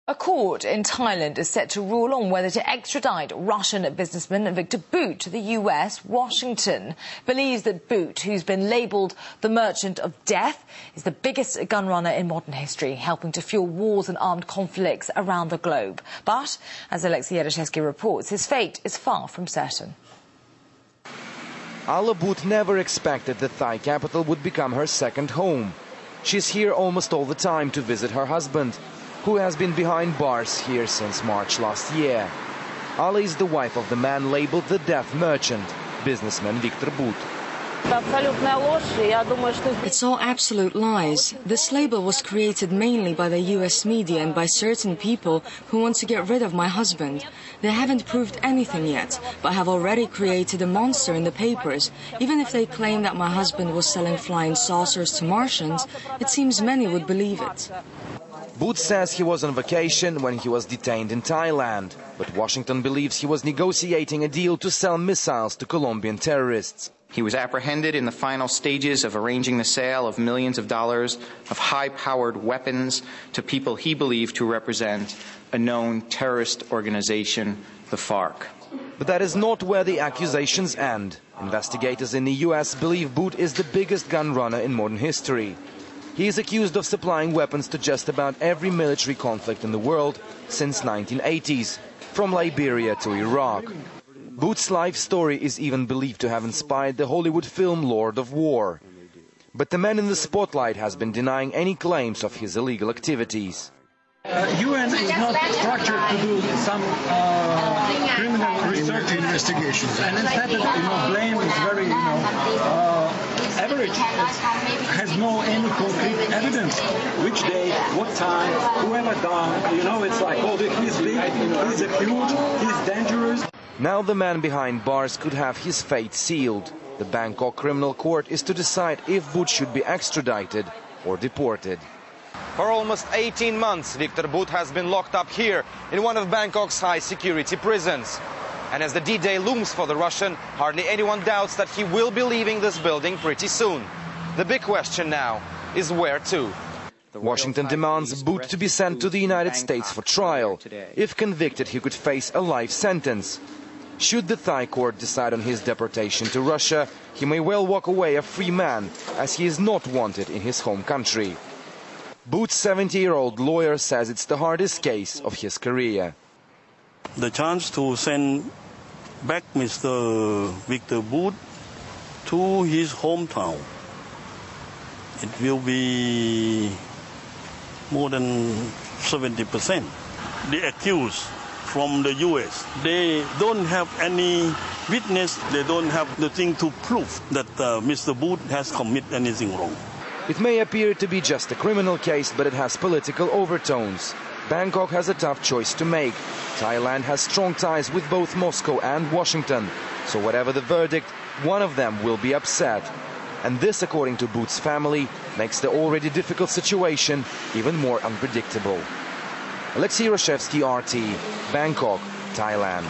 A court in Thailand is set to rule on whether to extradite Russian businessman Viktor Bout to the US. Washington believes that Bout, who's been labelled the merchant of death, is the biggest gun runner in modern history, helping to fuel wars and armed conflicts around the globe. But, as Alexei Yaroshevsky reports, his fate is far from certain. Alla Bout never expected the Thai capital would become her second home. She's here almost all the time to visit her husband, who has been behind bars here since March last year. Alla is the wife of the man labeled the death merchant, businessman Viktor Bout. It's all absolute lies. This label was created mainly by the US media and by certain people who want to get rid of my husband. They haven't proved anything yet, but have already created a monster in the papers. Even if they claim that my husband was selling flying saucers to Martians, it seems many would believe it. Bout says he was on vacation when he was detained in Thailand, but Washington believes he was negotiating a deal to sell missiles to Colombian terrorists. He was apprehended in the final stages of arranging the sale of millions of dollars of high-powered weapons to people he believed to represent a known terrorist organization, the FARC. But that is not where the accusations end. Investigators in the US believe Bout is the biggest gun runner in modern history. He is accused of supplying weapons to just about every military conflict in the world since 1980s, from Liberia to Iraq. Bout's life story is even believed to have inspired the Hollywood film Lord of War. But the man in the spotlight has been denying any claims of his illegal activities. UN is not structured to do some criminal research investigations, and instead, blame is very, average. It has no any concrete evidence. Which day, what time, whoever done, it's like, oh, he's big, he's huge, he's dangerous. Now the man behind bars could have his fate sealed. The Bangkok Criminal Court is to decide if Bout should be extradited or deported. For almost 18 months, Viktor Bout has been locked up here in one of Bangkok's high-security prisons. And as the D-Day looms for the Russian, hardly anyone doubts that he will be leaving this building pretty soon. The big question now is where to. Washington demands Bout to be sent to the United States for trial. If convicted, he could face a life sentence. Should the Thai court decide on his deportation to Russia, he may well walk away a free man, as he is not wanted in his home country. Bout's 70-year-old lawyer says it's the hardest case of his career. The chance to send back Mr. Viktor Bout to his hometown, it will be more than 70%. The accused from the US, they don't have any witness, they don't have the thing to prove that Mr. Bout has committed anything wrong. It may appear to be just a criminal case, but it has political overtones. Bangkok has a tough choice to make. Thailand has strong ties with both Moscow and Washington, so whatever the verdict, one of them will be upset. And this, according to Bout's family, makes the already difficult situation even more unpredictable. Alexei Yaroshevsky, RT, Bangkok, Thailand.